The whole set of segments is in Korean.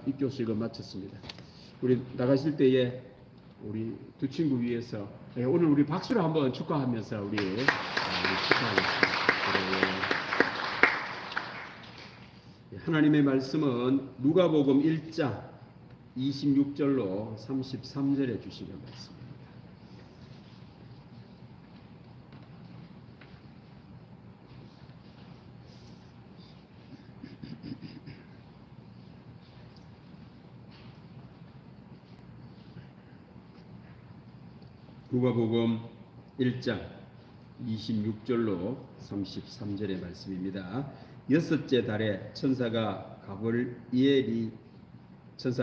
입교수익을 마쳤습니다. 우리 나가실 때에 우리 두 친구 위해서 오늘 우리 박수로 한번 축하하면서 우리 축하하겠습니다. 하나님의 말씀은 누가복음 1장 26절로 33절에 주시는 말씀입니다. 누가복음 1장 26절로 33절의 말씀입니다. 여섯째 달에 천사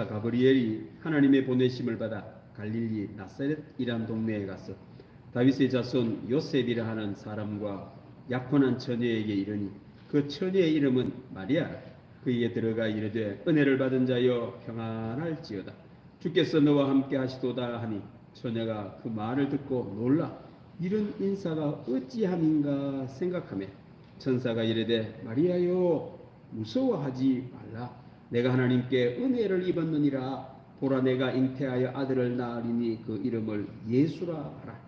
가브리엘이 하나님의 보내심을 받아 갈릴리 나사렛이란 동네에 가서 다윗의 자손 요셉이라 하는 사람과 약혼한 처녀에게 이르니 그 처녀의 이름은 마리아. 그에게 들어가 이르되 은혜를 받은 자여 평안할지어다. 주께서 너와 함께 하시도다 하니 처녀가 그 말을 듣고 놀라 이런 인사가 어찌함인가 생각하며 천사가 이르되 마리아여 무서워하지 말라. 내가 하나님께 은혜를 입었느니라. 보라 내가 잉태하여 아들을 낳으리니 그 이름을 예수라 하라.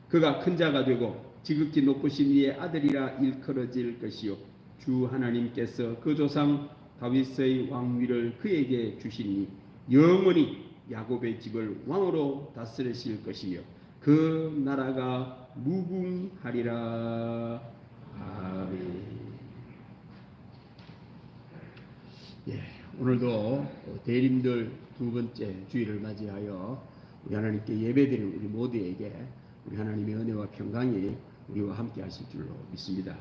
그가 큰 자가 되고 지극히 높으신 이의 아들이라 일컬어질 것이요 주 하나님께서 그 조상 다윗의 왕위를 그에게 주시니 영원히 야곱의 집을 왕으로 다스리실 것이며 그 나라가 무궁하리라. 아멘. 오늘도 대림절 두 번째 주일을 맞이하여 우리 하나님께 예배드리는 우리 모두에게 우리 하나님의 은혜와 평강이 우리와 함께 하실 줄로 믿습니다.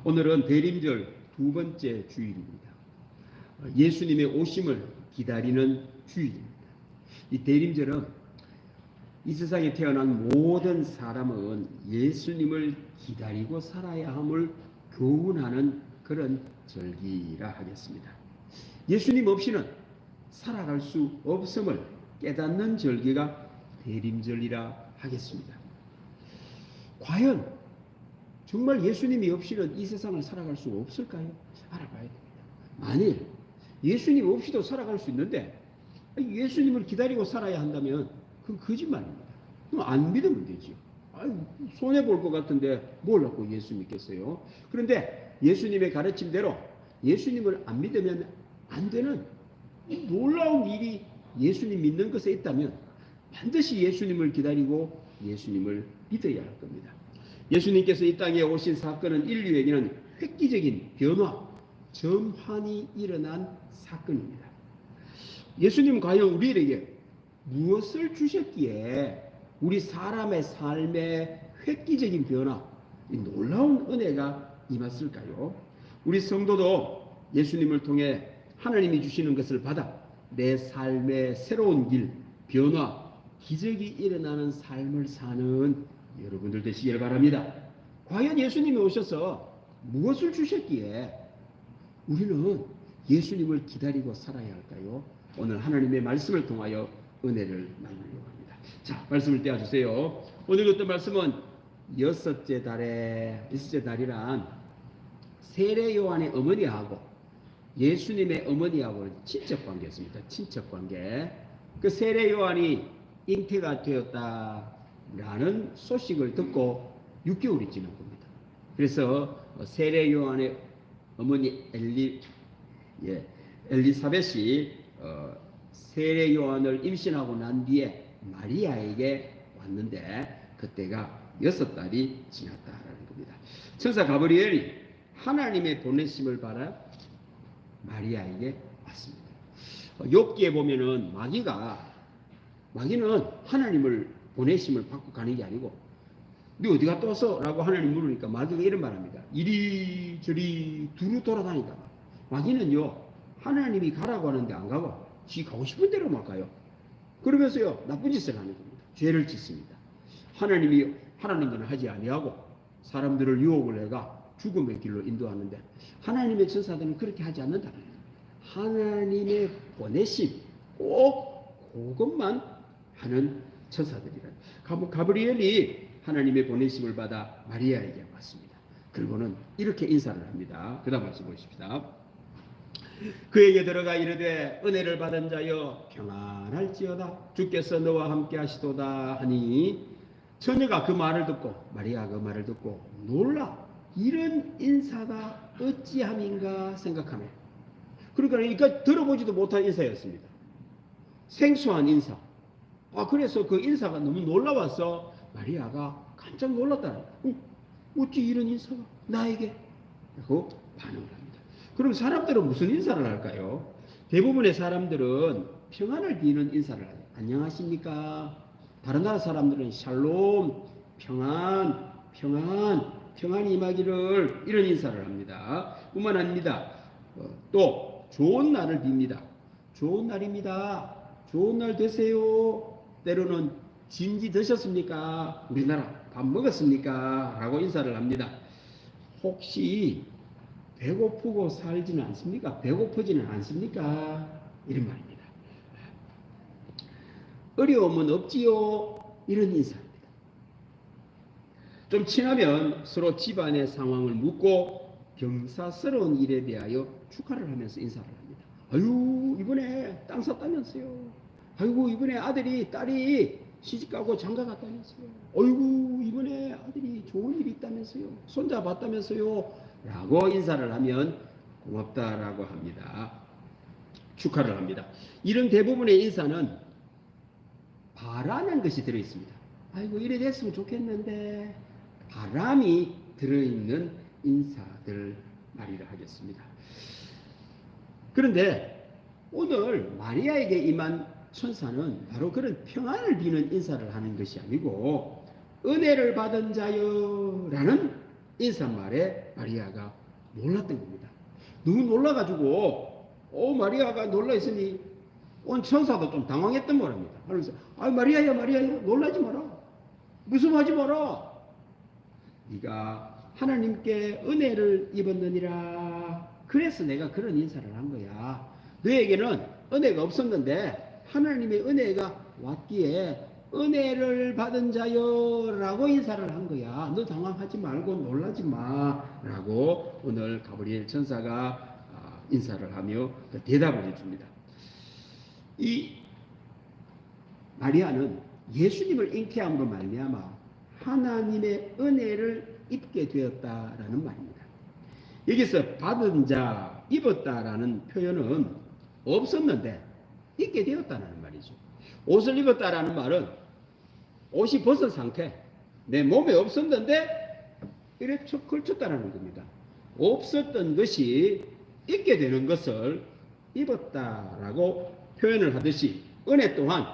오늘은 대림절 두 번째 주일입니다. 예수님의 오심을 기다리는 주일입니다. 이 대림절은 이 세상에 태어난 모든 사람은 예수님을 기다리고 살아야 함을 교훈하는 그런 절기라 하겠습니다. 예수님 없이는 살아갈 수 없음을 깨닫는 절기가 대림절이라 하겠습니다. 과연 정말 예수님이 없이는 이 세상을 살아갈 수 없을까요? 알아봐야 됩니다. 만일 예수님 없이도 살아갈 수 있는데 예수님을 기다리고 살아야 한다면 그건 거짓말입니다. 그럼 안 믿으면 되지요. 손해볼 것 같은데 뭘 갖고 예수 믿겠어요? 그런데 예수님의 가르침대로 예수님을 안 믿으면 안 되는 놀라운 일이 예수님 믿는 것에 있다면 반드시 예수님을 기다리고 예수님을 믿어야 할 겁니다. 예수님께서 이 땅에 오신 사건은 인류에게는 획기적인 변화, 전환이 일어난 사건입니다. 예수님은 과연 우리에게 무엇을 주셨기에 우리 사람의 삶에 획기적인 변화, 이 놀라운 은혜가 임했을까요? 우리 성도도 예수님을 통해 하나님이 주시는 것을 받아 내 삶의 새로운 길, 변화, 기적이 일어나는 삶을 사는 여러분들 되시길 바랍니다. 과연 예수님이 오셔서 무엇을 주셨기에 우리는 예수님을 기다리고 살아야 할까요? 오늘 하나님의 말씀을 통하여 은혜를 나누려고 합니다. 자, 말씀을 떼어주세요. 오늘 어떤 말씀은 여섯째 달이란 세례 요한의 어머니하고 예수님의 어머니하고는 친척 관계였습니다. 친척 관계. 그 세례 요한이 잉태가 되었다라는 소식을 듣고 6개월이 지난 겁니다. 그래서 세례 요한의 어머니 엘리사벳이 세례 요한을 임신하고 난 뒤에 마리아에게 왔는데 그때가 6달이 지났다라는 겁니다. 천사 가브리엘이 하나님의 보내심을 받아 마리아에게 왔습니다. 욥기에 보면은 마귀는 하나님을 보내심을 받고 가는 게 아니고 너 어디 갔다 왔어? 라고 하나님 물으니까 마귀가 이런 말합니다. 이리저리 두루 돌아다니다. 마귀는요 하나님이 가라고 하는데 안 가고 지 가고 싶은 대로만 가요. 그러면서요 나쁜 짓을 하는 겁니다. 죄를 짓습니다. 하나님이 하라는 건 하지 아니하고 사람들을 유혹을 해가 죽음의 길로 인도하는데 하나님의 천사들은 그렇게 하지 않는다. 하나님의 보내심 꼭 그것만 하는 천사들이라. 가브리엘이 하나님의 보내심을 받아 마리아에게 왔습니다. 그리고는 이렇게 인사를 합니다. 그 다음 말씀 보십시다. 그에게 들어가 이르되 은혜를 받은 자여 평안할지어다 주께서 너와 함께 하시도다 하니 처녀가 그 말을 듣고 마리아가 그 말을 듣고 놀라 이런 인사가 어찌함인가 생각하네. 그러니까 들어보지도 못한 인사였습니다. 생소한 인사. 그래서 그 인사가 너무 놀라워서 마리아가 깜짝 놀랐다. 어찌 이런 인사가 나에게? 라고 반응을 합니다. 그럼 사람들은 무슨 인사를 할까요? 대부분의 사람들은 평안을 비는 인사를 해요. 안녕하십니까? 다른 나라 사람들은 샬롬, 평안, 평안이 임하기를 이런 인사를 합니다. 뿐만 아닙니다. 또 좋은 날을 빕니다. 좋은 날입니다. 좋은 날 되세요. 때로는 진지 드셨습니까? 우리나라 밥 먹었습니까? 라고 인사를 합니다. 혹시 배고프고 살지는 않습니까? 배고프지는 않습니까? 이런 말입니다. 어려움은 없지요? 이런 인사입니다. 좀 친하면 서로 집안의 상황을 묻고 경사스러운 일에 대하여 축하를 하면서 인사를 합니다. 아유, 이번에 땅 샀다면서요. 아이고, 이번에 아들이, 딸이 시집가고 장가 갔다면서요. 아이고, 이번에 아들이 좋은 일이 있다면서요. 손자 봤다면서요. 라고 인사를 하면 고맙다라고 합니다. 축하를 합니다. 이런 대부분의 인사는 바라는 것이 들어있습니다. 아이고, 이래 됐으면 좋겠는데 바람이 들어있는 인사들 말이라 하겠습니다. 그런데 오늘 마리아에게 임한 천사는 바로 그런 평안을 비는 인사를 하는 것이 아니고 은혜를 받은 자여라는 인사말에 마리아가 놀랐던 겁니다. 너무 놀라가지고 마리아가 놀라있으니 온 천사도 좀 당황했던 거랍니다. 그래서 마리아야 놀라지 마라. 무서워하지 마라. 네가 하나님께 은혜를 입었느니라. 그래서 내가 그런 인사를 한 거야. 너에게는 은혜가 없었는데 하나님의 은혜가 왔기에 은혜를 받은 자여라고 인사를 한 거야. 너 당황하지 말고 놀라지 마라고 오늘 가브리엘 천사가 인사를 하며 대답을 해줍니다. 이 마리아는 예수님을 잉태함으로 말미암아 하나님의 은혜를 입게 되었다라는 말입니다. 여기서 받은 자, 입었다라는 표현은 없었는데 입게 되었다는 말이죠. 옷을 입었다라는 말은 옷이 벗은 상태, 내 몸에 없었는데 이래 걸쳤다라는 겁니다. 없었던 것이 입게 되는 것을 입었다라고 표현을 하듯이 은혜 또한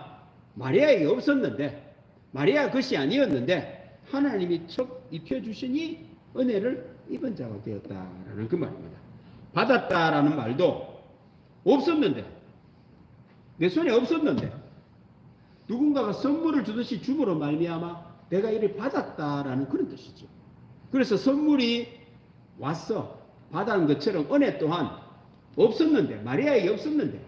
마리아에게 없었는데 마리아 것이 아니었는데 하나님이 척 입혀주시니 은혜를 입은 자가 되었다라는 그 말입니다. 받았다라는 말도 없었는데 내 손에 없었는데 누군가가 선물을 주듯이 줌으로 말미암아 내가 이를 받았다라는 그런 뜻이죠. 그래서 선물이 왔어 받은 것처럼 은혜 또한 없었는데 마리아에게 없었는데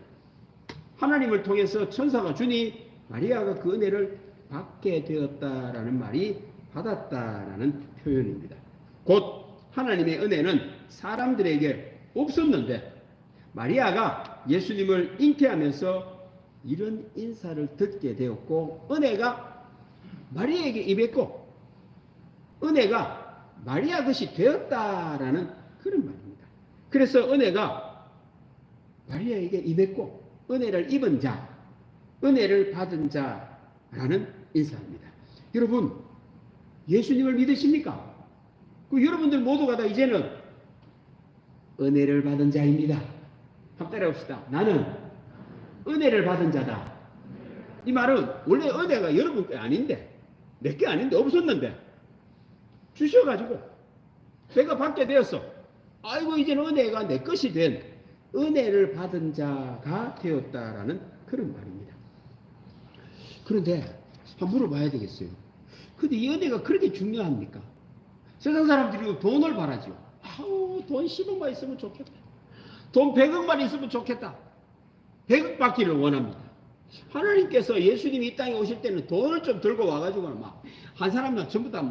하나님을 통해서 천사가 주니 마리아가 그 은혜를 받게 되었다라는 말이 받았다라는 표현입니다. 곧 하나님의 은혜는 사람들에게 없었는데 마리아가 예수님을 잉태하면서 이런 인사를 듣게 되었고 은혜가 마리아에게 임했고 은혜가 마리아 것이 되었다라는 그런 말입니다. 그래서 은혜가 마리아에게 임했고 은혜를 입은 자, 은혜를 받은 자라는 인사입니다. 여러분 예수님을 믿으십니까? 여러분들 모두가 다 이제는 은혜를 받은 자입니다. 한번 따라합시다. 나는 은혜를 받은 자다. 이 말은 원래 은혜가 여러분 게 아닌데 내 게 아닌데 없었는데 주셔가지고 내가 받게 되었어. 아이고 이제는 은혜가 내 것이 된 은혜를 받은 자가 되었다라는 그런 말입니다. 그런데 한번 물어봐야 되겠어요. 근데 이 은혜가 그렇게 중요합니까? 세상 사람들이 돈을 바라죠. 돈 10억만 있으면 좋겠다. 돈 100억만 있으면 좋겠다. 100억 받기를 원합니다. 하나님께서 예수님이 이 땅에 오실 때는 돈을 좀 들고 와가지고 한 사람은 전부 다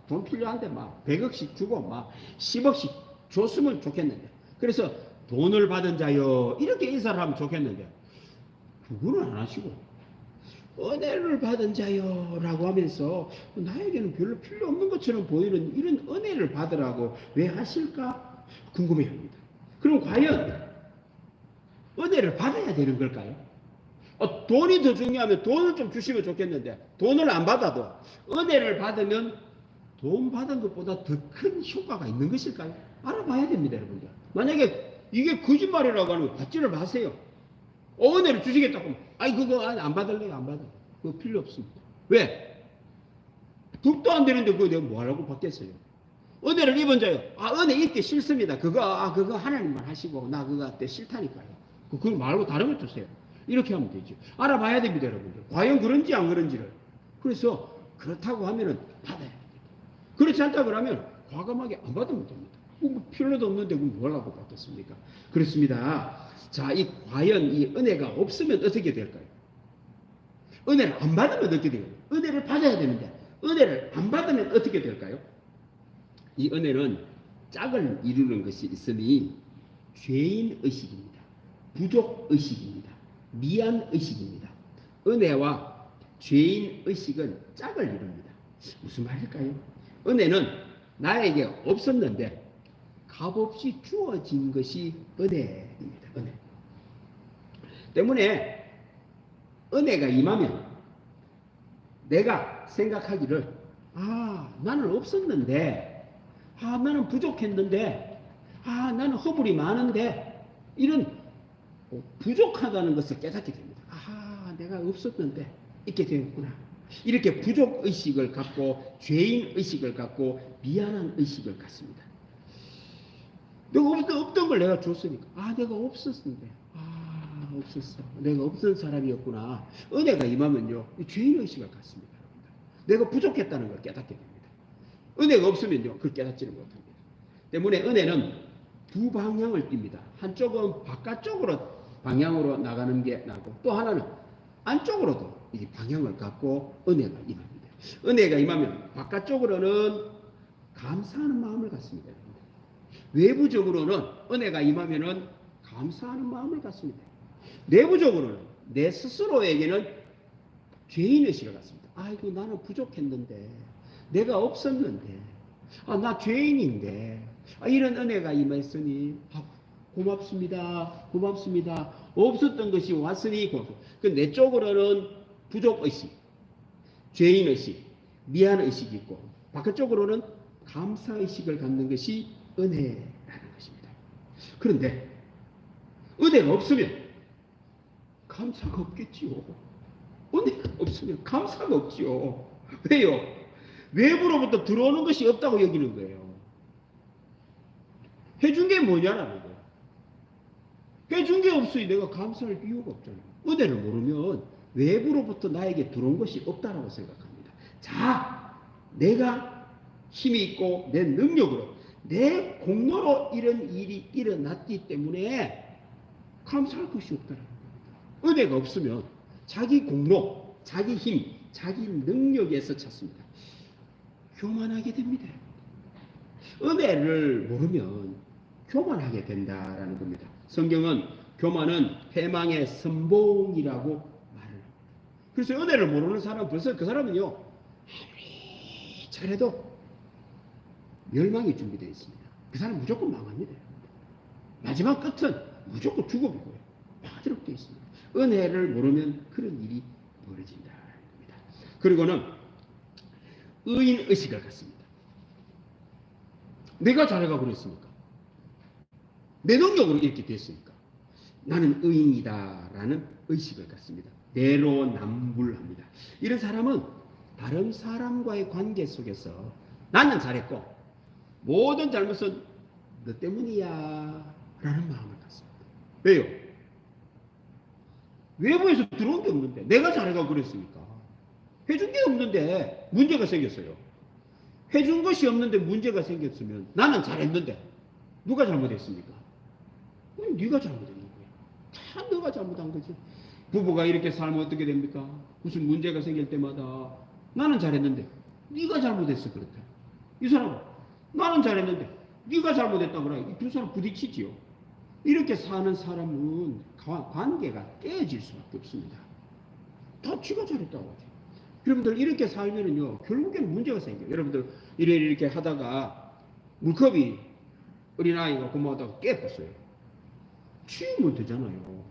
돈 필요한데 100억씩 주고 10억씩 줬으면 좋겠는데 그래서 돈을 받은 자여 이렇게 인사를 하면 좋겠는데 그거는 안 하시고 은혜를 받은 자여라고 하면서 나에게는 별로 필요 없는 것처럼 보이는 이런 은혜를 받으라고 왜 하실까 궁금해합니다. 그럼 과연 은혜를 받아야 되는 걸까요? 돈이 더 중요하면 돈을 좀 주시면 좋겠는데 돈을 안 받아도 은혜를 받으면 돈 받은 것보다 더 큰 효과가 있는 것일까요? 알아봐야 됩니다, 여러분들. 만약에 이게 거짓말이라고 하는 거 받지를 마세요. 은혜를 주시겠다고 하면 아니 그거 안 받을래요, 안 받아. 그거 필요 없습니다. 왜? 득도 안 되는데 그거 내가 뭐하라고 받겠어요? 은혜를 입은 자요. 은혜 입기 싫습니다. 그거 하나님만 하시고 나 그거 때 싫다니까요. 그거 말고 다른 걸 주세요. 이렇게 하면 되죠. 알아봐야 됩니다, 여러분들. 과연 그런지 안 그런지를. 그래서 그렇다고 하면은 받아야 됩니다. 그렇지 않다 그러면 과감하게 안 받으면 됩니다. 뭐 필요도 없는데 뭘 하고 받겠습니까? 그렇습니다. 자, 과연 이 은혜가 없으면 어떻게 될까요? 은혜를 안 받으면 어떻게 돼요? 은혜를 받아야 되는데 은혜를 안 받으면 어떻게 될까요? 이 은혜는 짝을 이루는 것이 있으니 죄인 의식입니다. 부족 의식입니다. 미안 의식입니다. 은혜와 죄인 의식은 짝을 이룹니다. 무슨 말일까요? 은혜는 나에게 없었는데 값없이 주어진 것이 은혜입니다. 은혜. 때문에 은혜가 임하면 내가 생각하기를 나는 없었는데 나는 부족했는데 나는 허물이 많은데 이런 부족하다는 것을 깨닫게 됩니다. 내가 없었는데 있게 되었구나. 이렇게 부족의식을 갖고 죄인 의식을 갖고 미안한 의식을 갖습니다. 내가 없던 걸 내가 줬으니까 내가 없었는데 없었어. 내가 없던 사람이었구나. 은혜가 임하면요 죄인 의식을 갖습니다. 내가 부족했다는 걸 깨닫게 됩니다. 은혜가 없으면요 그걸 깨닫지를 못합니다. 때문에 은혜는 두 방향을 띱니다. 한쪽은 바깥쪽으로 방향으로 나가는 게 나고 또 하나는 안쪽으로도 이 방향을 갖고 은혜가 임합니다. 은혜가 임하면 바깥쪽으로는 감사하는 마음을 갖습니다. 외부적으로는 은혜가 임하면은 감사하는 마음을 갖습니다. 내부적으로는 내 스스로에게는 죄인의식을 갖습니다. 아이고 나는 부족했는데 내가 없었는데 나 죄인인데 이런 은혜가 임했으니 고맙습니다. 고맙습니다. 없었던 것이 왔으니 그 내 쪽으로는 부족의식, 죄인의식, 미안의식이 있고 바깥쪽으로는 감사의식을 갖는 것이 은혜라는 것입니다. 그런데 은혜가 없으면 감사가 없겠지요. 은혜가 없으면 감사가 없지요. 왜요? 외부로부터 들어오는 것이 없다고 여기는 거예요. 해준 게 뭐냐라는 거예요. 해준 게 없으니 내가 감사할 이유가 없잖아요. 은혜를 모르면 외부로부터 나에게 들어온 것이 없다라고 생각합니다. 자, 내가 힘이 있고 내 능력으로 내 공로로 이런 일이 일어났기 때문에 감사할 것이 없다라는 겁니다. 은혜가 없으면 자기 공로, 자기 힘, 자기 능력에서 찾습니다. 교만하게 됩니다. 은혜를 모르면 교만하게 된다라는 겁니다. 성경은 교만은 패망의 선봉이라고 말을 합니다. 그래서 은혜를 모르는 사람은 벌써 그 사람은요 아무리 잘해도 멸망이 준비되어 있습니다. 그 사람은 무조건 망합니다. 마지막 끝은 무조건 죽음이고요. 망하도록 되어 있습니다. 은혜를 모르면 그런 일이 벌어진다는 겁니다. 그리고는 의인의식을 갖습니다. 내가 잘해가 그랬습니까? 내 능력으로 이렇게 됐으니까 나는 의인이다라는 의식을 갖습니다. 내로남불합니다. 이런 사람은 다른 사람과의 관계 속에서 나는 잘했고 모든 잘못은 너 때문이야 라는 마음을 갖습니다. 왜요? 외부에서 들어온 게 없는데 내가 잘해가 그랬으니까 해준 게 없는데 문제가 생겼어요. 해준 것이 없는데 문제가 생겼으면 나는 잘했는데 누가 잘못했습니까? 네가 잘못한 거예요. 다 너가 잘못한 거지. 부부가 이렇게 살면 어떻게 됩니까? 무슨 문제가 생길 때마다 나는 잘했는데 네가 잘못했어 그렇다. 이 사람은 나는 잘했는데 네가 잘못했다 그래. 이 두 사람 부딪히지요. 이렇게 사는 사람은 관계가 깨어질 수밖에 없습니다. 다 지가 잘했다고 하죠. 여러분들 이렇게 살면은요, 결국에는 문제가 생겨요. 여러분들 이렇게 하다가 물컵이 어린아이가 고마하다가 깨었어요. 치우면 되잖아요.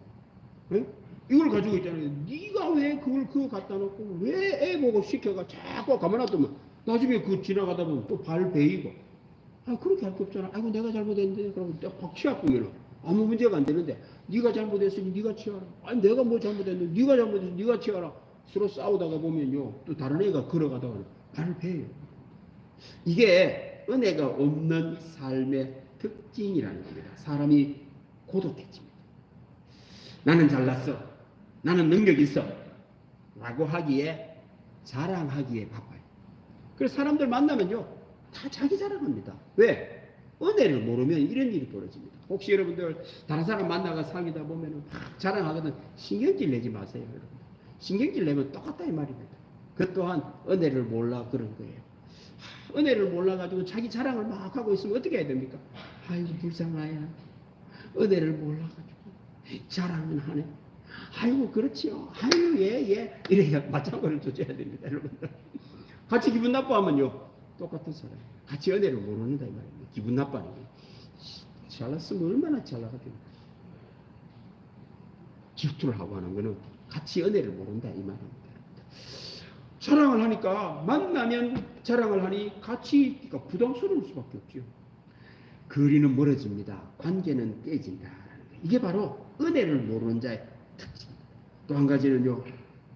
네? 이걸 가지고 있잖아요. 네가 왜 그걸 그거 갖다 놓고 왜 애 보고 시켜가 자꾸 가만 놔두면 나중에 그 지나가다 보면 또 발 베이고, 아 그렇게 할 게 없잖아. 아이고 내가 잘못했는데 그러면 딱 치아꾸면 아무 문제가 안 되는데, 네가 잘못했으니 네가 치워라. 아니 내가 뭐 잘못했는데 네가 잘못했으니 네가 치워라. 서로 싸우다가 보면요, 또 다른 애가 걸어가다가 발을 베요. 이게 은혜가 없는 삶의 특징이라는 겁니다. 사람이 고독해집니다. 나는 잘났어, 나는 능력 있어 라고 하기에, 자랑하기에 바빠요. 그래서 사람들 만나면요, 다 자기 자랑합니다. 왜? 은혜를 모르면 이런 일이 벌어집니다. 혹시 여러분들 다른 사람 만나가 사귀다 보면 막 자랑하거든, 신경질 내지 마세요. 여러분, 신경질 내면 똑같다 이 말입니다. 그 또한 은혜를 몰라 그런 거예요. 은혜를 몰라가지고 자기 자랑을 막 하고 있으면 어떻게 해야 됩니까? 아이고 불쌍하야, 은혜를 몰라가지고 자랑은 하네. 아이고 그렇지요. 아이고 예. 이래야 맞장구를 줘줘야 됩니다. 여러분들 같이 기분 나빠하면요, 똑같은 사람 같이 은혜를 모르는다 이 말입니다. 기분 나빠하는 거예요. 잘났으면 얼마나 잘 나가겠습니까? 질투를 하고 하는 거는 같이 은혜를 모른다 이 말입니다. 자랑을 하니까, 만나면 자랑을 하니 같이, 그러니까 부담스러울 수밖에 없죠. 거리는 멀어집니다. 관계는 깨진다라는 거예요. 이게 바로 은혜를 모르는 자의 특징입니다. 또 한 가지는요,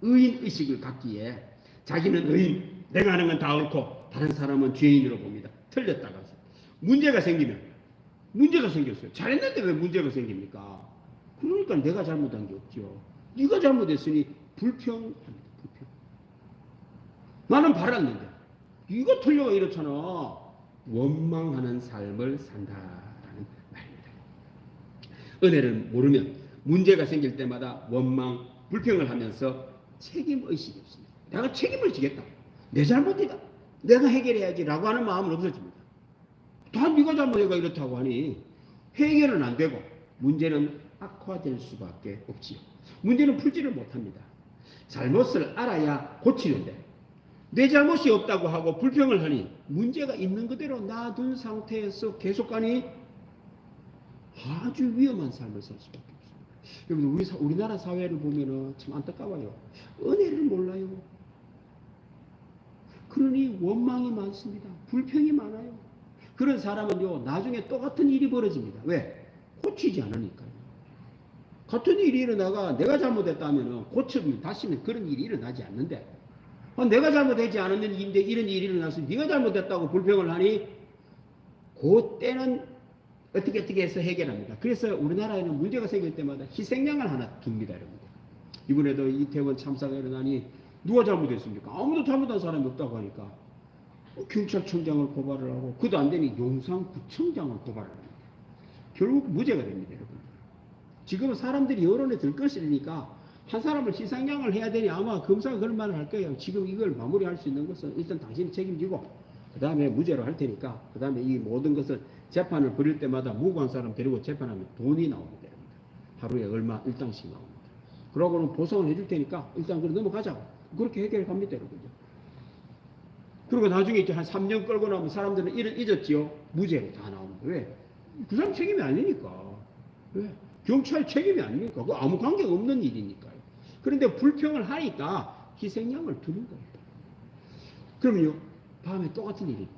의인 의식을 갖기에 자기는 의인, 내가 하는 건 다 옳고 다른 사람은 죄인으로 봅니다. 틀렸다가 문제가 생기면, 문제가 생겼어요. 잘했는데 왜 문제가 생깁니까? 그러니까 내가 잘못한 게 없죠. 네가 잘못했으니 불평합니다. 불평. 나는 바랐는데 네가 틀려가 이렇잖아. 원망하는 삶을 산다라는 말입니다. 은혜를 모르면 문제가 생길 때마다 원망, 불평을 하면서 책임의식이 없습니다. 내가 책임을 지겠다, 내 잘못이다, 내가 해결해야지 라고 하는 마음은 없어집니다. 다 네가 잘못해가 이렇다고 하니 해결은 안 되고 문제는 악화될 수밖에 없지요. 문제는 풀지를 못합니다. 잘못을 알아야 고치는데, 내 잘못이 없다고 하고 불평을 하니 문제가 있는 그대로 놔둔 상태에서 계속 가니 아주 위험한 삶을 살 수밖에 없습니다. 여러분, 우리나라 사회를 보면은 참 안타까워요. 은혜를 몰라요. 그러니 원망이 많습니다. 불평이 많아요. 그런 사람은요, 나중에 똑같은 일이 벌어집니다. 왜? 고치지 않으니까요. 같은 일이 일어나가 내가 잘못했다면 고쳐주면 다시는 그런 일이 일어나지 않는데, 내가 잘못하지 않았는 일인데 이런 일이 일어나서 네가 잘못했다고 불평을 하니 그때는 어떻게 해서 해결합니다. 그래서 우리나라에는 문제가 생길 때마다 희생양을 하나 둡니다. 여러분들. 이번에도 이태원 참사가 일어나니 누가 잘못했습니까? 아무도 잘못한 사람이 없다고 하니까 경찰청장을 고발을 하고, 그도 안 되니 용산구청장을 고발을 합니다. 결국 무죄가 됩니다. 여러분. 지금은 사람들이 여론에 들것이니까 한 사람을 희생양을 해야 되니 아마 검사가 그런 말을 할 거예요. 지금 이걸 마무리할 수 있는 것은 일단 당신이 책임지고 그 다음에 무죄로 할 테니까, 그 다음에 이 모든 것을 재판을 벌일 때마다 무고한 사람 데리고 재판하면 돈이 나옵니다. 하루에 얼마 일당씩 나옵니다. 그러고는 보상을 해줄 테니까 일단 그래 넘어가자고, 그렇게 해결해 갑니다. 여러분요. 그리고 나중에 이제 한 3년 끌고 나면 사람들은 잊었지요. 무죄로 다 나옵니다. 왜? 그 사람 책임이 아니니까. 왜? 경찰 책임이 아닙니까? 그 아무 관계가 없는 일이니까요. 그런데 불평을 하니까 희생양을 두는 거예요. 그러면요, 다음에 똑같은 일입니다.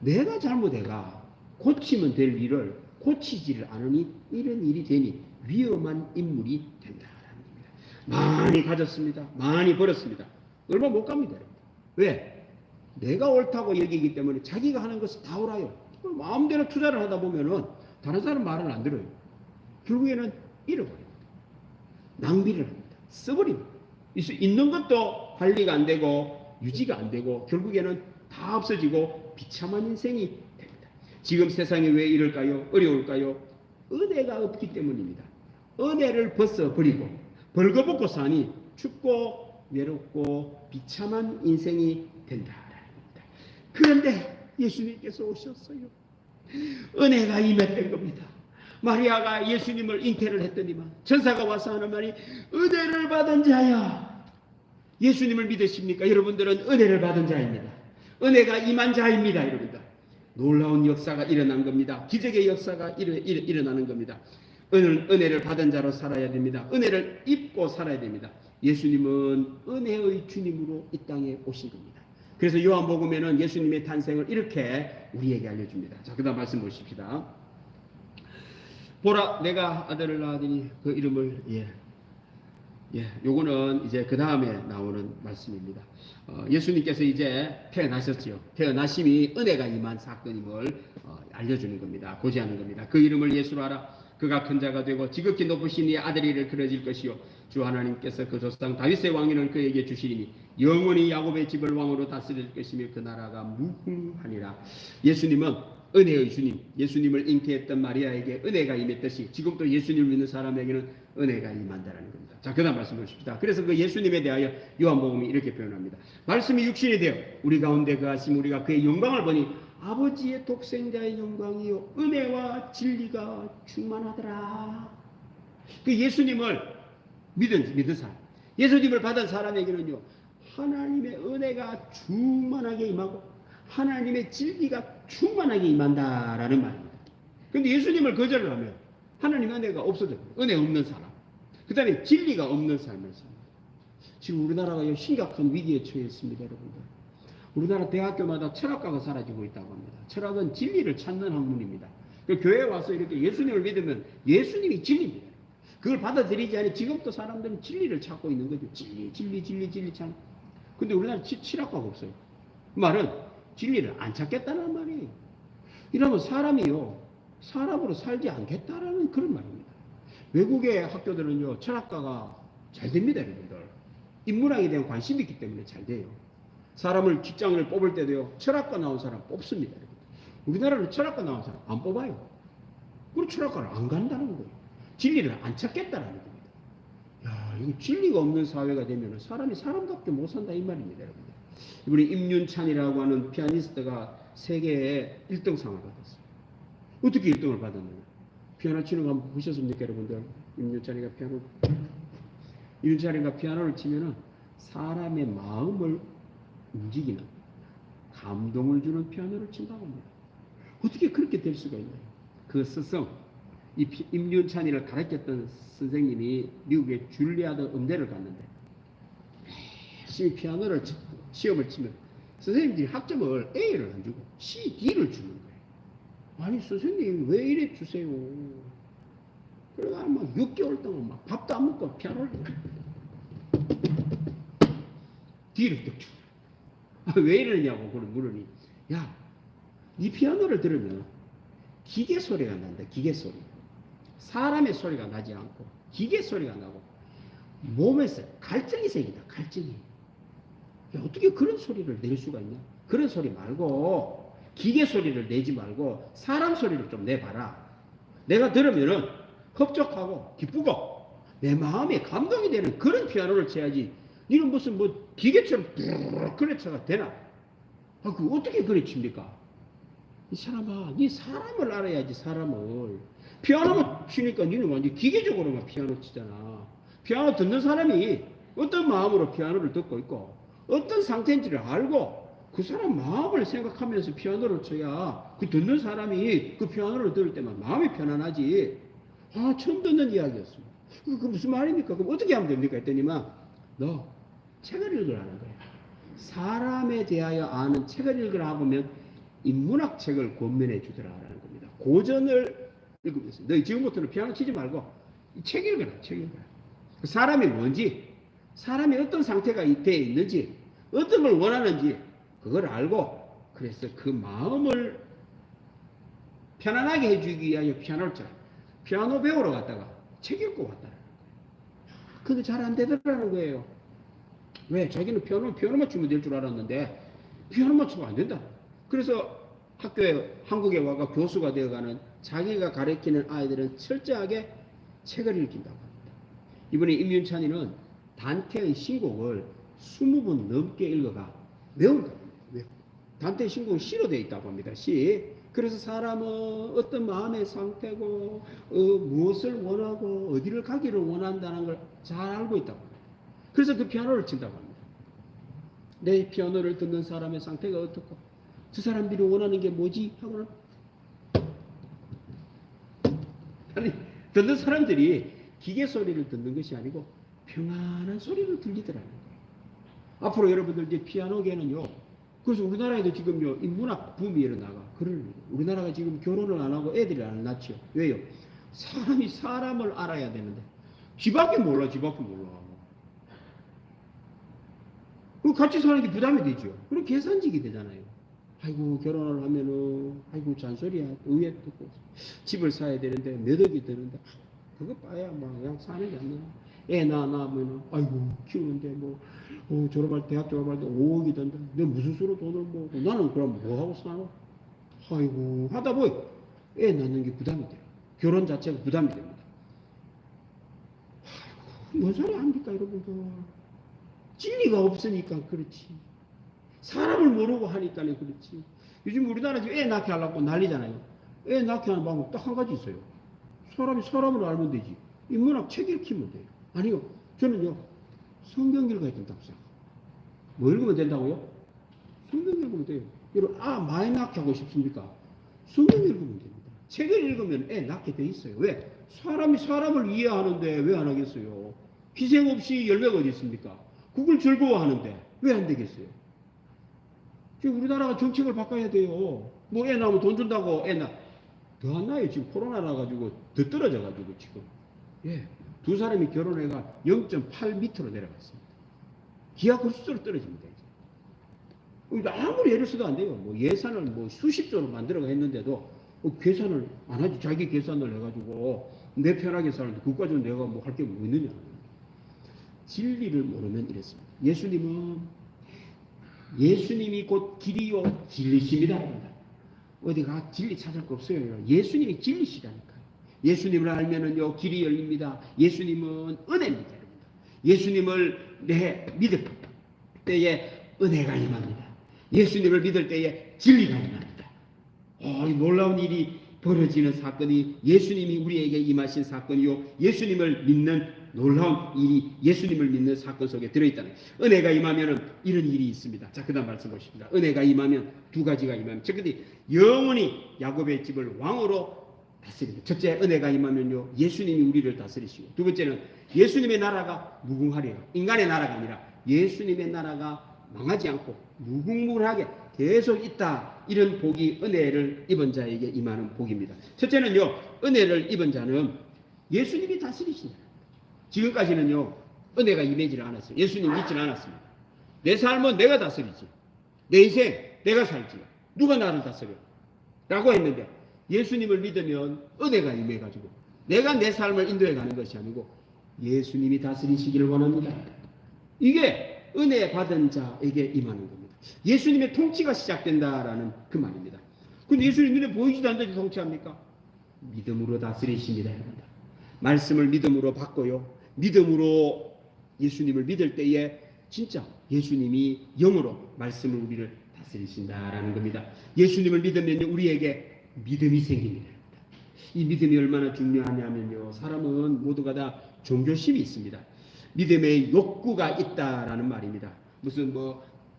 내가 잘못해가 고치면 될 일을 고치지를 않으니 이런 일이 되니 위험한 인물이 된다라는 겁니다. 많이 가졌습니다. 많이 벌었습니다. 얼마 못 갑니다. 여러분. 왜? 내가 옳다고 여기기 때문에 자기가 하는 것을 다 옳아요. 마음대로 투자를 하다 보면은 다른 사람 말을 안 들어요. 결국에는 잃어버립니다. 낭비를 합니다. 써버립니다. 있는 것도 관리가 안 되고 유지가 안 되고 결국에는 다 없어지고 비참한 인생이 됩니다. 지금 세상이 왜 이럴까요? 어려울까요? 은혜가 없기 때문입니다. 은혜를 벗어버리고 벌거벗고 사니 춥고 외롭고 비참한 인생이 된다라는 겁니다. 그런데 예수님께서 오셨어요. 은혜가 임했던 겁니다. 마리아가 예수님을 잉태를 했더니만 천사가 와서 하는 말이 은혜를 받은 자야. 예수님을 믿으십니까? 여러분들은 은혜를 받은 자입니다. 은혜가 임한 자입니다. 여러분들. 놀라운 역사가 일어난 겁니다. 기적의 역사가 일어나는 겁니다. 은혜를 받은 자로 살아야 됩니다. 은혜를 입고 살아야 됩니다. 예수님은 은혜의 주님으로 이 땅에 오신 겁니다. 그래서 요한복음에는 예수님의 탄생을 이렇게 우리에게 알려줍니다. 자, 그 다음 말씀 보십시다. 보라, 내가 아들을 낳으니 그 이름을 요거는 이제 그 다음에 나오는 말씀입니다. 예수님께서 이제 태어나셨지요. 태어나심이 은혜가 임한 사건임을 알려주는 겁니다. 고지하는 겁니다. 그 이름을 예수로 하라. 그가 큰 자가 되고 지극히 높으신 이 아들이 이끌어질 것이요 주 하나님께서 그 조상 다윗의 왕위를 그에게 주시리니 영원히 야곱의 집을 왕으로 다스릴 것이며 그 나라가 무궁하니라. 예수님은 은혜의 주님, 예수님을 잉태했던 마리아에게 은혜가 임했듯이 지금도 예수님을 믿는 사람에게는 은혜가 임한다는 겁니다. 자, 그 다음 말씀 보십시다. 그래서 그 예수님에 대하여 요한복음이 이렇게 표현합니다. 말씀이 육신이 되어 우리 가운데 거하심 우리가 그의 영광을 보니 아버지의 독생자의 영광이요 은혜와 진리가 충만하더라. 그 예수님을 믿은 사람, 예수님을 받은 사람에게는요 하나님의 은혜가 충만하게 임하고 하나님의 진리가 충만하게 임한다라는 말입니다. 그런데 예수님을 거절을 하면 하나님의 은혜가 없어져요. 은혜 없는 사람. 그 다음에 진리가 없는 삶을 삽니다. 지금 우리나라가 심각한 위기에 처해 있습니다. 여러분들. 우리나라 대학교마다 철학과가 사라지고 있다고 합니다. 철학은 진리를 찾는 학문입니다. 그 교회에 와서 이렇게 예수님을 믿으면 예수님이 진리입니다. 그걸 받아들이지 않으니 지금도 사람들은 진리를 찾고 있는 거죠. 진리 찾는. 근데 우리나라 철학과가 없어요. 그 말은 진리를 안 찾겠다는 말이에요. 이러면 사람이요 사람으로 살지 않겠다라는 그런 말입니다. 외국의 학교들은요 철학과가 잘 됩니다. 여러분들. 인문학에 대한 관심이 있기 때문에 잘 돼요. 사람을 직장을 뽑을 때도요 철학과 나온 사람 뽑습니다. 여러분들. 우리나라는 철학과 나온 사람 안 뽑아요. 그리고 철학과를 안 간다는 거예요. 진리를 안 찾겠다라는 겁니다. 야, 이거 진리가 없는 사회가 되면 사람이 사람답게 못 산다 이 말입니다. 여러분들. 이번에 임윤찬이라고 하는 피아니스트가 세계에 1등상을 받았어요. 어떻게 1등을 받았느냐? 피아노 치는 거 한번 보셨습니까, 여러분들? 임윤찬이가 피아노를 치면은 사람의 마음을 움직이는 감동을 주는 피아노를 친다고 합니다. 어떻게 그렇게 될 수가 있나요? 그 스승, 임윤찬이를 가르쳤던 선생님이 미국의 줄리아드 음대를 갔는데 열심히 피아노를 시험을 치면 선생님들이 학점을 A를 안 주고 C, D를 주는 거예요. 아니 선생님 왜 이래 주세요. 그래가 막 6개월 동안 막 밥도 안 먹고 피아노를 D를 딱 주고 왜 이러냐고 그걸 물으니 야, 이 피아노를 들으면 기계 소리가 난다. 기계 소리. 사람의 소리가 나지 않고 기계 소리가 나고 몸에서 갈증이 생긴다. 갈증이. 야, 어떻게 그런 소리를 낼 수가 있냐? 그런 소리 말고 기계 소리를 내지 말고 사람 소리를 좀 내봐라. 내가 들으면은 흡족하고 기쁘고 내 마음에 감동이 되는 그런 피아노를 쳐야지. 니는 무슨 뭐 기계처럼 그래 쳐가 되나? 아, 그 어떻게 그래 칩니까? 이 사람아, 니 사람을 알아야지. 사람을. 피아노만 치니까 니는 완전 기계적으로만 피아노 치잖아. 피아노 듣는 사람이 어떤 마음으로 피아노를 듣고 있고 어떤 상태인지를 알고 그 사람 마음을 생각하면서 피아노를 쳐야 그 듣는 사람이 그 피아노를 들을 때만 마음이 편안하지. 아, 처음 듣는 이야기였습니다. 그 무슨 말입니까? 그럼 어떻게 하면 됩니까? 했더니만 너 책을 읽으라는 거야. 사람에 대하여 아는 책을 읽으라 하면 인문학 책을 권면해 주더라라는 겁니다. 고전을 읽으면서 너 지금부터는 피아노 치지 말고 이 책 읽어라. 책 읽어라. 사람이 뭔지, 사람이 어떤 상태가 되어 있는지, 어떤 걸 원하는지 그걸 알고 그래서 그 마음을 편안하게 해주기 위하여 피아노를 쳐. 피아노 배우러 갔다가 책 읽고 왔다는 거예요. 근데 잘 안 되더라는 거예요. 왜? 자기는 피아노만 치면 될 줄 알았는데 피아노만 치면 안 된다. 그래서 학교에 한국에 와가 교수가 되어가는 자기가 가르치는 아이들은 철저하게 책을 읽힌다고 합니다. 이번에 임윤찬이는 단테의 신곡을 20번 넘게 읽어가 외운 겁니다. 단테의 신곡은 시로 되어 있다고 합니다. 시. 그래서 사람은 어떤 마음의 상태고 무엇을 원하고 어디를 가기를 원한다는 걸 잘 알고 있다고 합니다. 그래서 그 피아노를 친다고 합니다. 내 피아노를 듣는 사람의 상태가 어떻고 저 사람들이 원하는 게 뭐지? 하고는 아니 듣는 사람들이 기계 소리를 듣는 것이 아니고 평안한 소리를 들리더라는 거예요. 앞으로 여러분들 이제 피아노계는요. 그래서 우리나라에도 지금요 이 문학 붐이 일어나가. 우리나라가 지금 결혼을 안 하고 애들이 안 낳죠. 왜요? 사람이 사람을 알아야 되는데 지밖에 몰라. 그 같이 사는 게 부담이 되죠. 그럼 계산직이 되잖아요. 아이고 결혼을 하면은 아이고 잔소리야. 의회 듣고 집을 사야 되는데 몇 억이 드는데 그거 봐야 뭐 그냥 사는 게 아니야. 애 낳으면 아이고 키우는데 뭐 대학 졸업할 때 5억이 든다. 내가 무슨 수로 돈을 모으고 나는 그럼 뭐 하고 사노? 아이고 하다 보니 애 낳는 게 부담이 돼요. 결혼 자체가 부담이 됩니다. 아이고 뭔 소리 합니까 여러분들. 진리가 없으니까 그렇지. 사람을 모르고 하니까 그렇지. 요즘 우리나라 지금 애 낳게 하려고 난리잖아요. 애 낳게 하는 방법 딱 한 가지 있어요. 사람이 사람을 알면 되지. 인문학 책 읽히면 돼요. 아니요. 저는요. 성경 읽어야 된다고 생각해요. 뭐 읽으면 된다고요? 성경 읽으면 돼요. 여러분 많이 낳게 하고 싶습니까? 성경 읽으면 됩니다. 책을 읽으면 애 낳게 돼 있어요. 왜? 사람이 사람을 이해하는데 왜 안 하겠어요? 희생 없이 열매가 어디 있습니까? 그걸 즐거워하는데 왜 안 되겠어요? 지금 우리나라가 정책을 바꿔야 돼요. 뭐 애 낳으면 돈 준다고 애 더 안 나요. 지금 코로나 나가지고 더 떨어져가지고 지금. 예. 두 사람이 결혼해가 0.8 밑으로 내려갔습니다. 기하 급수로 떨어집니다. 이제. 아무리 애를 써도 안 돼요. 뭐 예산을 뭐 수십조로 만들어가 했는데도 계산을 안 하지. 자기 계산을 해가지고 내 편하게 사는데 국가적으로 내가 뭐 할 게 뭐 있느냐. 진리를 모르면 이랬습니다. 예수님이 곧 길이요 진리십니다. 어디가 진리 찾을 거 없어요. 예수님이 진리시라니까요. 예수님을 알면은요 길이 열립니다. 예수님은 은혜입니다. 예수님을 믿을 때에 은혜가 임합니다. 예수님을 믿을 때에 진리가 임합니다. 이 놀라운 일이 벌어지는 사건이 예수님이 우리에게 임하신 사건이요 예수님을 믿는 놀라운 일이 예수님을 믿는 사건 속에 들어있다는 거예요. 은혜가 임하면 이런 일이 있습니다. 자, 그 다음 말씀 보십니다. 은혜가 임하면 두 가지가 임하면 첫째 영원히 야곱의 집을 왕으로 다스립니다. 첫째 은혜가 임하면요 예수님이 우리를 다스리시고 두 번째는 예수님의 나라가 무궁하리라. 인간의 나라가 아니라 예수님의 나라가 망하지 않고 무궁무진하게 계속 있다. 이런 복이 은혜를 입은 자에게 임하는 복입니다. 첫째는요 은혜를 입은 자는 예수님이 다스리신다. 지금까지는요 은혜가 임하지를 않았어요. 예수님 믿지는 않았습니다. 내 삶은 내가 다스리지. 내 인생 내가 살지. 누가 나를 다스려? 라고 했는데 예수님을 믿으면 은혜가 임해가지고 내가 내 삶을 인도해 가는 것이 아니고 예수님이 다스리시기를 원합니다. 이게 은혜 받은 자에게 임하는 겁니다. 예수님의 통치가 시작된다라는 그 말입니다. 근데 예수님 눈에 보이지도 않는데 통치합니까? 믿음으로 다스리십니다. 말씀을 믿음으로 받고요. 믿음으로 예수님을 믿을 때에 진짜 예수님이 영으로 말씀을 우리를 다스리신다라는 겁니다. 예수님을 믿으면 우리에게 믿음이 생깁니다. 이 믿음이 얼마나 중요하냐면요. 사람은 모두가 다 종교심이 있습니다. 믿음의 욕구가 있다라는 말입니다. 무슨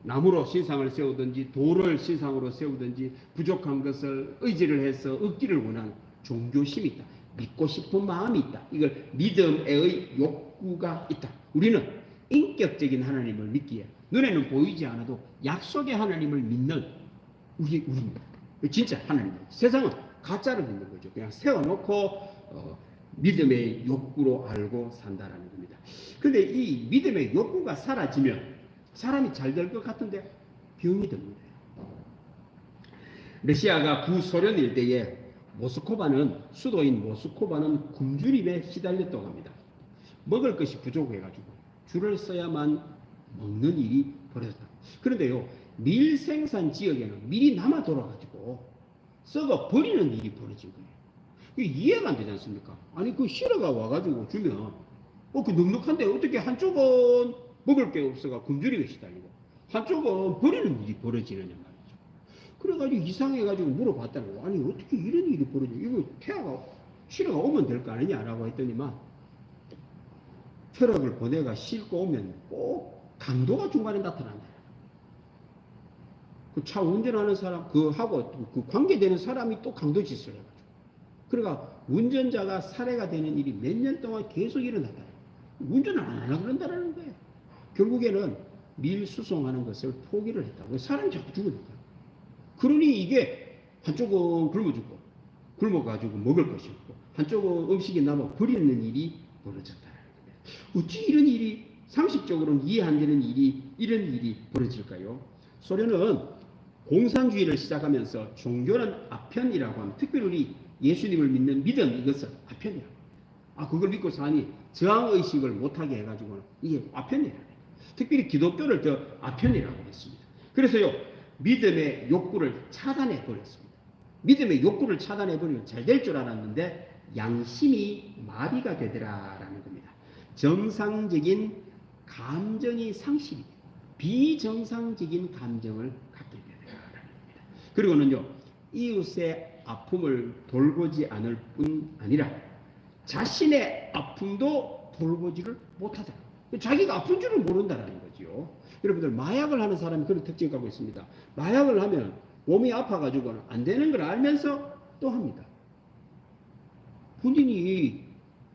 나무로 신상을 세우든지 돌을 신상으로 세우든지 부족한 것을 의지를 해서 얻기를 원하는 종교심이 있다. 믿고 싶은 마음이 있다. 이걸 믿음의 욕구가 있다. 우리는 인격적인 하나님을 믿기에 눈에는 보이지 않아도 약속의 하나님을 믿는 우리입니다. 진짜 하나님. 세상은 가짜를 믿는 거죠. 그냥 세워놓고 믿음의 욕구로 알고 산다라는 겁니다. 그런데 이 믿음의 욕구가 사라지면 사람이 잘 될 것 같은데 병이 듭니다. 러시아가 구소련 일대에 수도인 모스크바는 굶주림에 시달렸다고 합니다. 먹을 것이 부족해가지고 줄을 서야만 먹는 일이 벌어졌다. 그런데요, 밀 생산 지역에는 밀이 남아 돌아가지고 썩어 버리는 일이 벌어진 거예요. 이게 이해가 안 되지 않습니까? 아니 그 실어가 와가지고 주면 그 넉넉한데 어떻게 한쪽은 먹을 게 없어가 굶주림에 시달리고 한쪽은 버리는 일이 벌어지느냐 말이죠. 그래가지고 이상해가지고 물어봤다는 거예요. 아니 어떻게 이런 일이 벌어져? 이거 실어가 오면 될 거 아니냐라고 했더니만 트럭을 보내가 싣고 오면 꼭 강도가 중간에 나타난다. 그 차 운전하는 사람, 하고 그 관계되는 사람이 또 강도 짓을 해가지고. 그러니까 운전자가 살해가 되는 일이 몇 년 동안 계속 일어났다. 운전을 안 하려고 그런다는 거예요. 결국에는 밀수송하는 것을 포기를 했다고. 사람이 자꾸 죽으니까. 그러니 이게 한쪽은 굶어 죽고, 굶어가지고 먹을 것이 없고, 한쪽은 음식이 남아 버리는 일이 벌어졌다는 겁니다. 어찌 이런 일이, 상식적으로는 이해 안 되는 일이, 이런 일이 벌어질까요? 소련은 공산주의를 시작하면서 종교는 아편이라고 하면, 특별히 우리 예수님을 믿는 믿음, 이것은 아편이라고. 그걸 믿고 사니 저항의식을 못하게 해가지고는 이게 아편이라고. 특별히 기독교를 더 아편이라고 했습니다. 그래서요, 믿음의 욕구를 차단해 버렸습니다. 믿음의 욕구를 차단해 버리면 잘 될 줄 알았는데 양심이 마비가 되더라라는 겁니다. 정상적인 감정이 상실이 돼요. 비정상적인 감정을 갖게 되더라라는 겁니다. 그리고는요, 이웃의 아픔을 돌보지 않을 뿐 아니라 자신의 아픔도 돌보지를 못하더라. 자기가 아픈 줄을 모른다는 거죠. 여러분들, 마약을 하는 사람이 그런 특징을 갖고 있습니다. 마약을 하면 몸이 아파가지고는 안 되는 걸 알면서 또 합니다. 본인이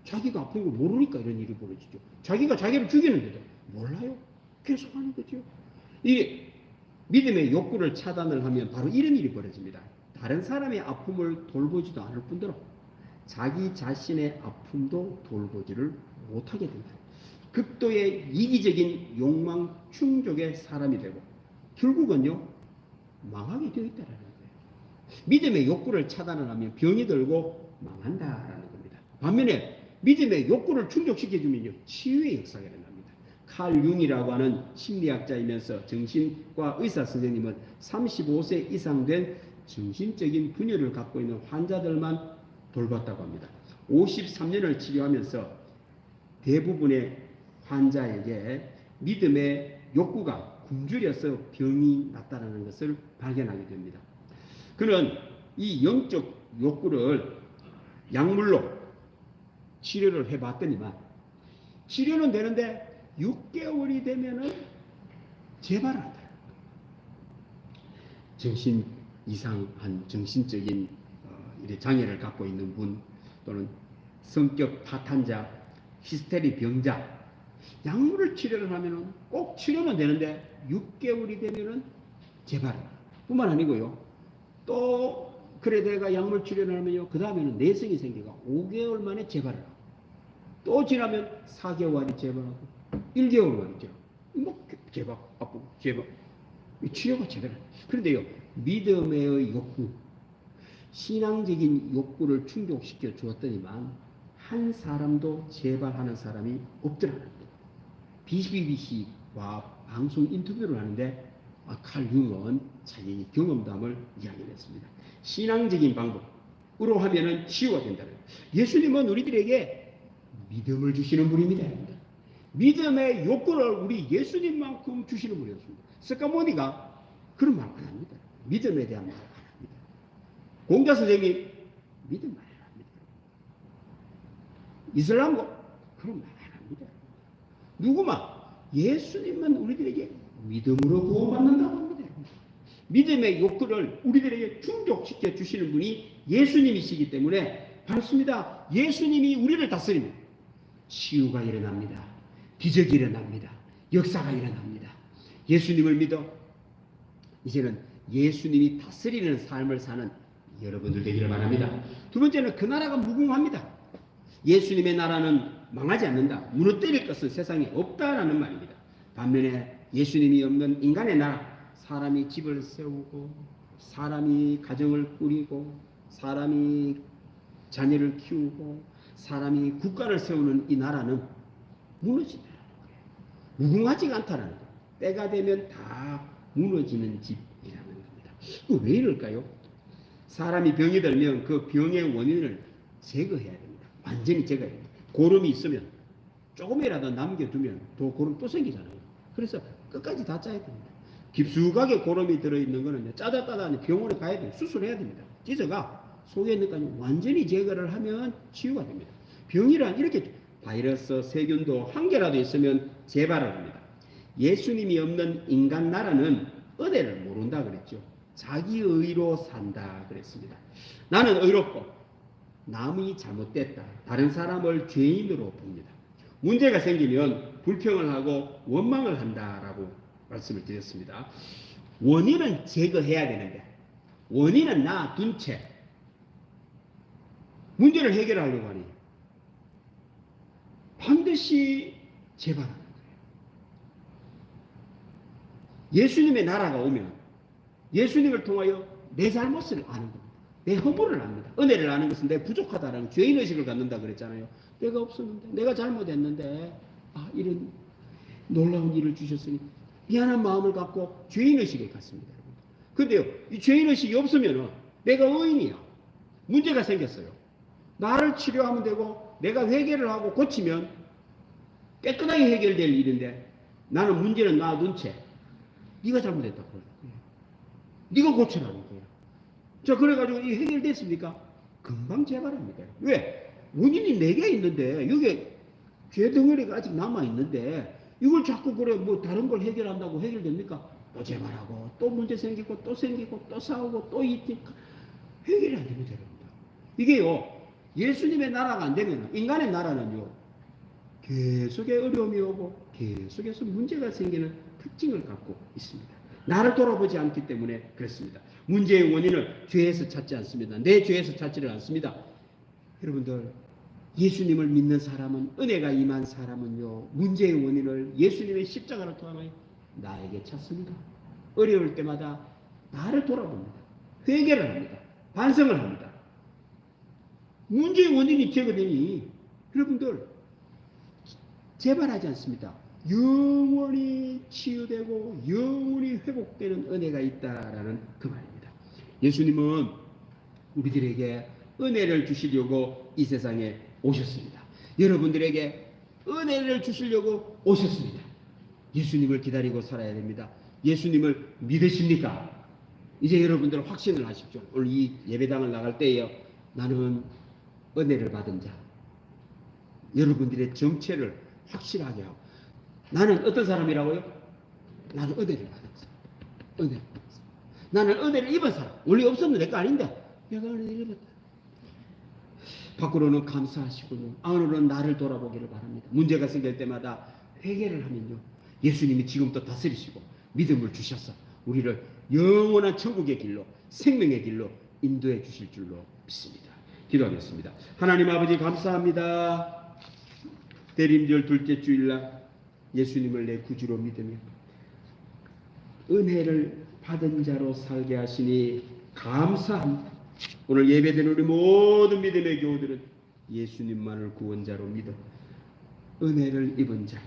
자기가 아픈 걸 모르니까 이런 일이 벌어지죠. 자기가 자기를 죽이는데도 몰라요. 계속 하는 거죠. 이 믿음의 욕구를 차단을 하면 바로 이런 일이 벌어집니다. 다른 사람의 아픔을 돌보지도 않을 뿐더러 자기 자신의 아픔도 돌보지를 못하게 된다. 극도의 이기적인 욕망 충족의 사람이 되고 결국은요, 망하게 되어 있다는 거예요. 믿음의 욕구를 차단을 하면 병이 들고 망한다라는 겁니다. 반면에 믿음의 욕구를 충족시켜주면요, 치유의 역사가 일어납니다. 칼 융이라고 하는 심리학자이면서 정신과 의사 선생님은 35세 이상 된 정신적인 분열을 갖고 있는 환자들만 돌봤다고 합니다. 53년을 치료하면서 대부분의 환자에게 믿음의 욕구가 굶주려서 병이 났다는 것을 발견하게 됩니다. 그는 이 영적 욕구를 약물로 치료를 해봤더니만 치료는 되는데 6개월이 되면은 재발한다. 정신 이상한 정신적인 장애를 갖고 있는 분, 또는 성격 파탄자, 히스테리 병자, 약물을 치료를 하면은 꼭 치료는 되는데 6개월이 되면은 재발을. 뿐만 아니고요, 또 그래 내가 약물 치료를 하면요, 그 다음에는 내성이 생기고 5개월 만에 재발을 하고, 또 지나면 4개월이 재발하고 1개월 만에 재발. 뭐 재발, 아프고 재발. 치료가 재발을. 그런데요, 믿음의 욕구, 신앙적인 욕구를 충족시켜 주었더니만 한 사람도 재발하는 사람이 없더라는 거예요. BBC와 방송 인터뷰를 하는데 칼 융은 자기 경험담을 이야기를 했습니다. 신앙적인 방법으로 하면은 치유가 된다는 거예요. 예수님은 우리들에게 믿음을 주시는 분입니다. 믿음의 욕구를 우리 예수님만큼 주시는 분이었습니다. 스카모니가 그런 말 안 합니다. 믿음에 대한 말 안 합니다. 공자 선생님이 믿음 말 안 합니다. 이슬람도 그런 말 안 합니다. 누구만? 예수님만 우리들에게 믿음으로 구원받는다고 합니다. 믿음의 욕구를 우리들에게 충족시켜 주시는 분이 예수님이시기 때문에 바렇습니다. 예수님이 우리를 다스립니다. 치유가 일어납니다. 기적이 일어납니다. 역사가 일어납니다. 예수님을 믿어 이제는 예수님이 다스리는 삶을 사는 여러분들 되기를 바랍니다. 두 번째는 그 나라가 무궁합니다. 예수님의 나라는 망하지 않는다. 무너뜨릴 것은 세상에 없다라는 말입니다. 반면에 예수님이 없는 인간의 나라, 사람이 집을 세우고 사람이 가정을 꾸리고 사람이 자녀를 키우고 사람이 국가를 세우는 이 나라는 무너진다는 거예요. 무궁하지가 않다는 거예요. 때가 되면 다 무너지는 집이라는 겁니다. 왜 이럴까요? 사람이 병이 들면 그 병의 원인을 제거해야 됩니다. 완전히 제거해야 됩니다. 고름이 있으면 조금이라도 남겨두면 또 고름 또 생기잖아요. 그래서 끝까지 다 짜야 됩니다. 깊숙하게 고름이 들어있는 거는 짜다짜다 병원에 가야 돼요. 수술해야 됩니다. 찢어가 속에 있는 것까지 완전히 제거를 하면 치유가 됩니다. 병이란 이렇게 바이러스, 세균도 한 개라도 있으면 재발을 합니다. 예수님이 없는 인간 나라는 은혜를 모른다 그랬죠. 자기 의로 산다 그랬습니다. 나는 의롭고 남이 잘못됐다. 다른 사람을 죄인으로 봅니다. 문제가 생기면 불평을 하고 원망을 한다라고 말씀을 드렸습니다. 원인은 제거해야 되는데 원인은 놔둔 채 문제를 해결하려고 하니 반드시 재발하는 거예요. 예수님의 나라가 오면 예수님을 통하여 내 잘못을 아는 겁니다. 내 허물을 압니다. 은혜를 아는 것은 내 부족하다라는 죄인의식을 갖는다 그랬잖아요. 내가 없었는데, 내가 잘못했는데, 이런 놀라운 일을 주셨으니 미안한 마음을 갖고 죄인의식에 갔습니다. 근데요, 이 죄인의식이 없으면 내가 의인이야. 문제가 생겼어요. 나를 치료하면 되고 내가 회개를 하고 고치면 깨끗하게 해결될 일인데 나는 문제는 놔둔 채 네가 잘못했다고 네가 고쳐라는 거야. 자, 그래가지고 이 해결됐습니까? 금방 재발합니다. 왜? 원인이 4개 있는데 여기 죄 덩어리가 아직 남아있는데 이걸 자꾸 그래 뭐 다른 걸 해결한다고 해결됩니까? 또 재발하고 또 문제 생기고 또 생기고 또 싸우고 또 있니까 해결이 안 됩니다. 이게요, 예수님의 나라가 안 되면 인간의 나라는요 계속의 어려움이 오고 계속해서 문제가 생기는 특징을 갖고 있습니다. 나를 돌아보지 않기 때문에 그렇습니다. 문제의 원인을 죄에서 찾지 않습니다. 내 죄에서 찾지를 않습니다. 여러분들, 예수님을 믿는 사람은, 은혜가 임한 사람은요, 문제의 원인을 예수님의 십자가를 통하여 나에게 찾습니다. 어려울 때마다 나를 돌아봅니다. 회개를 합니다. 반성을 합니다. 문제의 원인이 제거되니 여러분들 재발하지 않습니다. 영원히 치유되고 영원히 회복되는 은혜가 있다라는 그 말입니다. 예수님은 우리들에게 은혜를 주시려고 이 세상에 오셨습니다. 여러분들에게 은혜를 주시려고 오셨습니다. 예수님을 기다리고 살아야 됩니다. 예수님을 믿으십니까? 이제 여러분들 확신을 하십시오. 오늘 이 예배당을 나갈 때에요, 나는 은혜를 받은 자, 여러분들의 정체를 확실하게 하고, 나는 어떤 사람이라고요? 나는 은혜를 받은 사람. 은혜를 받은 사람. 나는 은혜를 입은 사람. 원래 없었는데 내 거 아닌데 내가 은혜를 입었다. 밖으로는 감사하시고요, 안으로는 나를 돌아보기를 바랍니다. 문제가 생길 때마다 회개를 하면요, 예수님이 지금도 다스리시고 믿음을 주셔서 우리를 영원한 천국의 길로, 생명의 길로 인도해 주실 줄로 믿습니다. 기도하겠습니다. 하나님 아버지, 감사합니다. 대림절 둘째 주일날 예수님을 내 구주로 믿으며 은혜를 받은 자로 살게 하시니 감사합니다. 오늘 예배된 우리 모든 믿음의 교우들은 예수님만을 구원자로 믿어 은혜를 입은 자,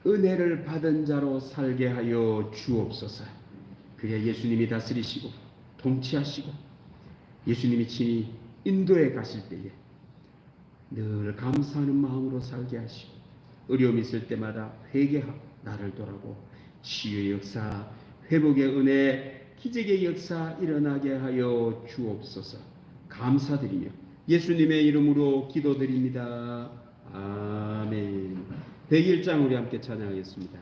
은혜를 받은 자로 살게 하여 주옵소서. 그래야 예수님이 다스리시고 통치하시고 예수님이 친히 인도에 가실 때에 늘 감사하는 마음으로 살게 하시고 어려움이 있을 때마다 회개하고 나를 돌아보고 치유의 역사, 회복의 은혜, 기적의 역사 일어나게 하여 주옵소서. 감사드리며 예수님의 이름으로 기도드립니다. 아멘. 101장 우리 함께 찬양하겠습니다.